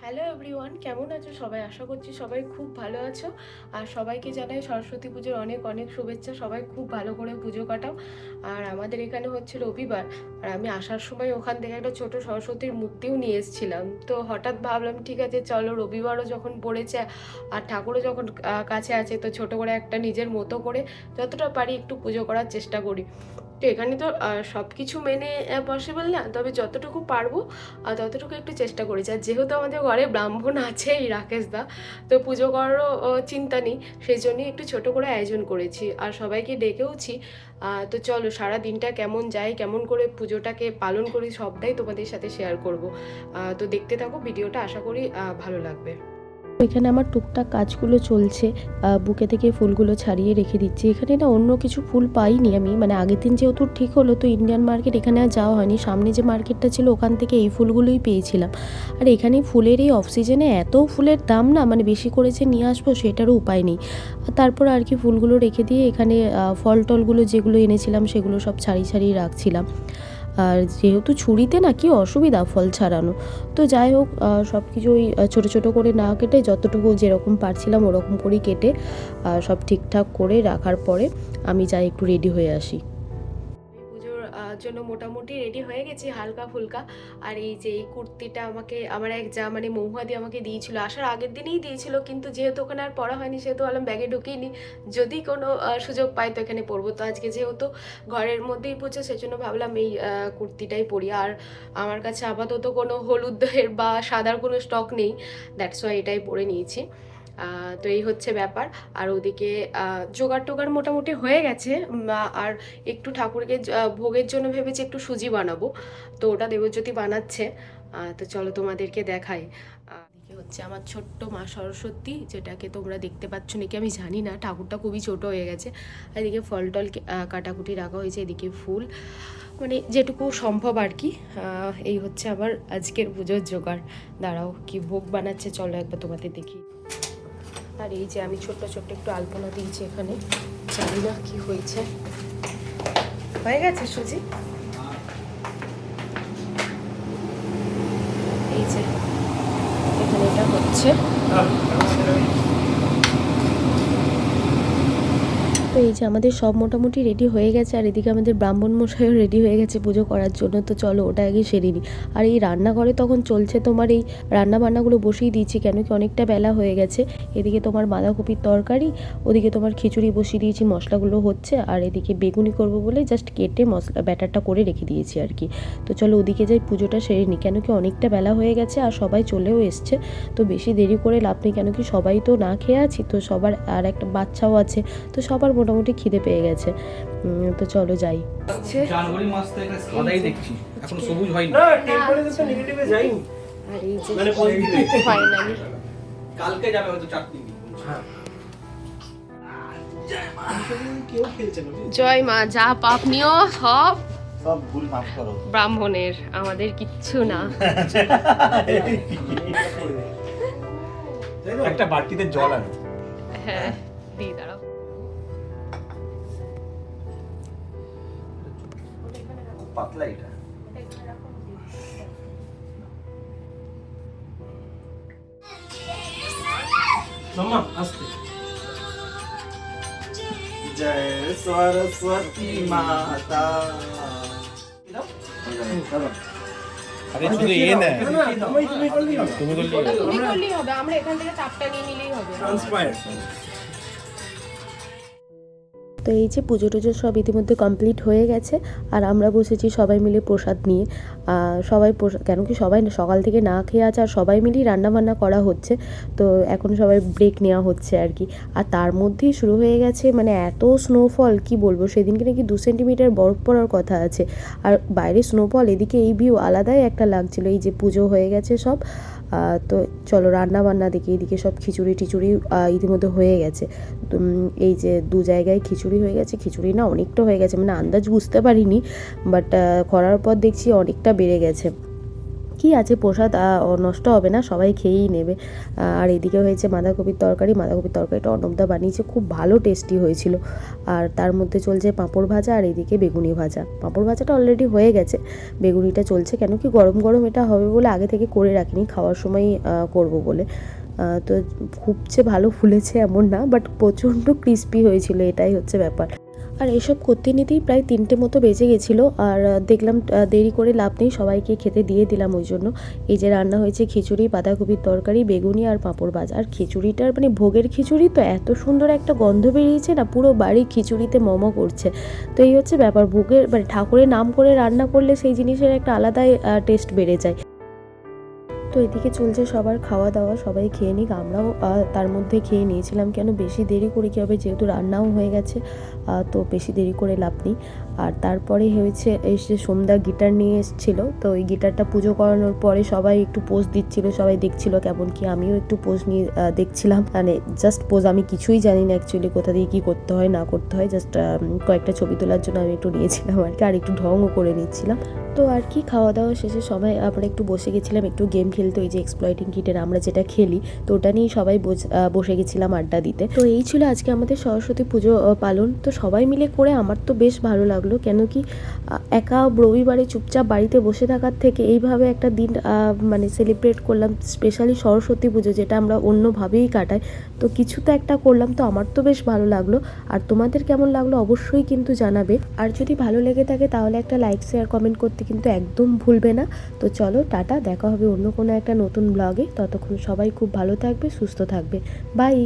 Hello everyone, কেমন আছো সবাই? আশা করছি সবাই খুব ভালো আছো। আর সবাইকে জানাই সরস্বতী পুজোর অনেক অনেক শুভেচ্ছা। সবাই খুব ভালো করে পুজো কাটাও। আর আমাদের এখানে হচ্ছে রবিবার, আর আমি আসার সময় ওখান থেকে একটা ছোট সরস্বতীর মূর্তিও নিয়ে এসেছিলাম। তো হঠাৎ ভাবলাম ঠিক আছে চলো, রবিবারও যখন পড়েছে আর ঠাকুরও যখন কাছে আছে, তো ছোট করে একটা নিজের মতো করে যতটা পারি একটু পুজো করার চেষ্টা করি। তো এখানে তো সব কিছু মেনে পসিবল না, তবে যতটুকু পারবো ততটুকু একটু চেষ্টা করেছি। আর যেহেতু আমাদের ঘরে ব্রাহ্মণ আছে এই রাকেশ দা, তো পুজো করারও চিন্তা নেই, সেই জন্যই একটু ছোট করে আয়োজন করেছি আর সবাইকে ডেকেওছি। তো চলো সারা দিনটা কেমন যায়, কেমন করে পুজোটাকে পালন করি, সবটাই তোমাদের সাথে শেয়ার করব। তো দেখতে থাকো ভিডিওটা, আশা করি ভালো লাগবে। এখানে আমার টুকটাক কাজগুলো চলছে, বুকে থেকে ফুলগুলো ছাড়িয়ে রেখে দিচ্ছি। এখানে না অন্য কিছু ফুল পাইনি আমি, মানে আগের দিন যেহেতু ঠিক হলো, তো ইন্ডিয়ান মার্কেট এখানে আর যাওয়া হয়নি। সামনে যে মার্কেটটা ছিল ওখান থেকে এই ফুলগুলোই পেয়েছিলাম। আর এখানে ফুলের এই অফ সিজনে এত ফুলের দাম না, মানে বেশি করে যে নিয়ে আসবো সেটারও উপায় নেই। তারপর আর কি ফুলগুলো রেখে দিয়ে এখানে ফল টলগুলো যেগুলো এনেছিলাম সেগুলো সব ছাড়িয়ে ছাড়িয়ে রাখছিলাম। আর যেহেতু ছুরিতে না কি অসুবিধা ফল ছাড়ানো, তো যাই হোক সব কিছুই ছোটো ছোটো করে না কেটে যতটুকু যেরকম পারছিলাম ওরকম করেই কেটে সব ঠিকঠাক করে রাখার পরে আমি যাই একটু রেডি হয়ে আসি। পুজোর জন্য মোটামুটি রেডি হয়ে গেছি হালকা ফুলকা। আর এই যে এই কুর্তিটা আমাকে আমার এক যা মানে মহুয়াদি আমাকে দিয়েছিল, আসার আগের দিনেই দিয়েছিল, কিন্তু যেহেতু ওখানে আর পরা হয়নি সেহেতু ভাবলাম ব্যাগে ঢুকিয়ে নিই, যদি কোনো সুযোগ পাই তো এখানে পরবো। তো আজকে যেহেতু ঘরের মধ্যেই পুজো, সেজন্য ভাবলাম এই কুর্তিটাই পরি। আর আমার কাছে আপাতত কোনো হলুদের বা সাদার কোনো স্টক নেই, দ্যাটস ওয়াই এটাই পরে নিয়েছি। তো এই হচ্ছে ব্যাপার। আর ওদিকে জোগাড় টোগাড় মোটামুটি হয়ে গেছে। আর একটু ঠাকুরকে ভোগের জন্য ভেবেছি একটু সুজি বানাবো, তো ওটা দেবজ্যোতি বানাচ্ছে। তো চলো তোমাদেরকে দেখাই। এদিকে হচ্ছে আমার ছোট্ট মা সরস্বতী, যেটাকে তোমরা দেখতে পাচ্ছ নাকি আমি জানি না, ঠাকুরটা খুবই ছোট হয়ে গেছে। এদিকে ফল টল কাটাকুটি রাখা হয়েছে, এদিকে ফুল, মানে যেটুকু সম্ভব আর কি। এই হচ্ছে আবার আজকের পুজোর জোগাড়। দাঁড়াও কি ভোগ বানাচ্ছে চলো একবার তোমাদের দেখি। আর এই যে আমি ছোট্ট ছোট্ট একটু আলপনা দিয়েছি এখানে, জানি না কি হয়েছে। হয়ে গেছে সুজি? এই যে এখানে এটা হচ্ছে। তো এই যে আমাদের সব মোটামুটি রেডি হয়ে গেছে, আর এদিকে আমাদের ব্রাহ্মণ মশাইও রেডি হয়ে গেছে পুজো করার জন্য। তো চলো ওটা আগে সেরে নিই। আর এই রান্নাঘরে তখন চলছে তোমার এই রান্না বান্নাগুলো বসিয়ে দিয়েছি, কেন কি অনেকটা বেলা হয়ে গেছে। এদিকে তোমার বাঁধাকপির তরকারি, ওদিকে তোমার খিচুড়ি বসিয়ে দিয়েছি, মশলাগুলো হচ্ছে। আর এদিকে বেগুনি করবো বলে জাস্ট কেটে মশলা ব্যাটারটা করে রেখে দিয়েছি আর কি। তো চলো ওদিকে যাই পুজোটা সেরে নিই, কেন কি অনেকটা বেলা হয়ে গেছে আর সবাই চলেও এসছে। তো বেশি দেরি করে লাভ নেই, কেন কি সবাই তো না খেয়ে আছি, তো সবার আর একটা বাচ্চাও আছে, তো সবার মোটামুটি খিদে পেয়ে গেছে। তো চলো যাই। জানুয়ারি মাস থেকে সাদাই দেখছি, এখন সবুজ হয়নি। না টেম্পলে তো নেগেটিভে যাইনি। আর এই যে মানে পজিটিভে ফাইনালি কালকে যাবে হয়তো 4 দিন। হ্যাঁ কেউ খেলছে না, জয় মা, যা পাপ নিও সব সব ভুল মাফ করো। ব্রাহ্মণের, আমাদের কিচ্ছু না। একটা বাটিতে জল আনো। হ্যাঁ দিয়ে দাঁড়াও। পাতলা এটা। মামা আস্তে। জয় সরস্বতী মাতা। আরে শুধু এ না, তুমি করলেই হবে। তুমি বললি তুমি করলেই হবে, আমরা এখান থেকে চাপটা নিয়ে নিলেই হবে। ট্রান্সপায়ার। তো এই যে পুজো টুজো সব ইতিমধ্যে কমপ্লিট হয়ে গেছে, আর আমরা বসেছি সবাই মিলে প্রসাদ নিয়ে। সবাই কেন কি সবাই সকাল থেকে না খেয়ে আছে, আর সবাই মিলেই রান্নাবান্না করা হচ্ছে। তো এখন সবাই ব্রেক নেওয়া হচ্ছে আর কি। আর তার মধ্যেই শুরু হয়ে গেছে মানে এত স্নোফল, কি বলবো, সেদিনকে নাকি 2 সেন্টিমিটার বরফ পড়ার কথা আছে। আর বাইরে স্নোফল, এদিকে এই ভিউ আলাদাই একটা লাগছিল। এই যে পুজো হয়ে গেছে সব। তো চলো রান্না বান্না দেখি। এদিকে সব খিচুড়ি টিচুড়ি ইতিমধ্যে হয়ে গেছে। এই যে 2 জায়গায় খিচুড়ি হয়ে গেছে, খিচুড়ি না অনেকটা হয়ে গেছে, মানে আন্দাজ বুঝতে পারিনি, বাট করার পর দেখছি অনেকটা বেড়ে গেছে। কি আছে প্রসাদ নষ্ট হবে না, সবাই খেয়েই নেবে। আর এদিকে হয়েছে বাঁধাকপির তরকারিটা অর্ণবদা বানিয়েছে, খুব ভালো টেস্টি হয়েছিল। আর তার মধ্যে চলছে পাঁপড় ভাজা আর এদিকে বেগুনি ভাজা। পাঁপড় ভাজাটা অলরেডি হয়ে গেছে, বেগুনিটা চলছে, কেন কি গরম গরম এটা হবে বলে আগে থেকে করে রাখিনি, খাওয়ার সময় করব বলে। তো খুব যে ভালো ফুলেছে এমন না, বাট প্রচণ্ড ক্রিস্পি হয়েছিল, এটাই হচ্ছে ব্যাপার। আর এসব করতে নিতেই প্রায় 3টে মতো বেজে গেছিলো। আর দেখলাম দেরি করে লাভ নেই, সবাইকে খেতে দিয়ে দিলাম। ওই জন্য এই যে রান্না হয়েছে খিচুড়ি, বাঁধাকপির তরকারি, বেগুনি আর পাঁপড় ভাজা। আর খিচুড়িটার মানে ভোগের খিচুড়ি তো এত সুন্দর একটা গন্ধ বেরিয়েছে না, পুরো বাড়ি খিচুড়িতে মোমো করছে। তো এই হচ্ছে ব্যাপার, ভোগের মানে ঠাকুরের নাম করে রান্না করলে সেই জিনিসের একটা আলাদাই টেস্ট বেড়ে যায়। তো এদিকে চলছে সবার খাওয়া দাওয়া, সবাই খেয়ে নিক, আমরাও তার মধ্যে খেয়ে নিয়েছিলাম। কেন বেশি দেরি করে কী হবে, যেহেতু রান্নাও হয়ে গেছে, তো বেশি দেরি করে লাভ নেই। আর তারপরে হয়েছে এই যে সোমদা গিটার নিয়ে এসেছিল, তো ওই গিটারটা পুজো করানোর পরে সবাই একটু পোজ দিচ্ছিল, সবাই দেখছিল কেমন কি, আমিও একটু পোজ নিয়ে দেখছিলাম। মানে জাস্ট পোজ, আমি কিছুই জানি না অ্যাকচুয়ালি কোথা দিয়ে কী করতে হয় না করতে হয়, জাস্ট কয়েকটা ছবি তোলার জন্য আমি একটু নিয়েছিলাম আর কি, আর একটু ঢংও করে নিচ্ছিলাম। তো আর কি খাওয়া দাওয়া শেষে সবাই আমরা একটু বসে গেছিলাম একটু গেম খেলতে, ওই যে এক্সপ্লয়েটিং কিটের আমরা যেটা খেলি, তো ওটা নিয়েই সবাই বসে গেছিলাম আড্ডা দিতে। তো এই ছিল আজকে আমাদের সরস্বতী পুজো পালন। তো সবাই মিলে করে আমার তো বেশ ভালো লাগলো, কেন কি একা রবিবারে চুপচাপ বাড়িতে বসে থাকার থেকে এইভাবে একটা দিন মানে সেলিব্রেট করলাম, স্পেশালি সরস্বতী পুজো যেটা আমরা অন্যভাবেই কাটাই, তো কিছু তো একটা করলাম, তো আমার তো বেশ ভালো লাগলো। আর তোমাদের কেমন লাগলো অবশ্যই কিন্তু জানাবে। আর যদি ভালো লেগে থাকে তাহলে একটা লাইক শেয়ার কমেন্ট করতে কিন্তু একদম ভুলবে না। তো চলো টাটা, দেখা হবে অন্য কোনো একটা নতুন ব্লগে। ততক্ষণ সবাই খুব ভালো থাকবে, সুস্থ থাকবে, বাই।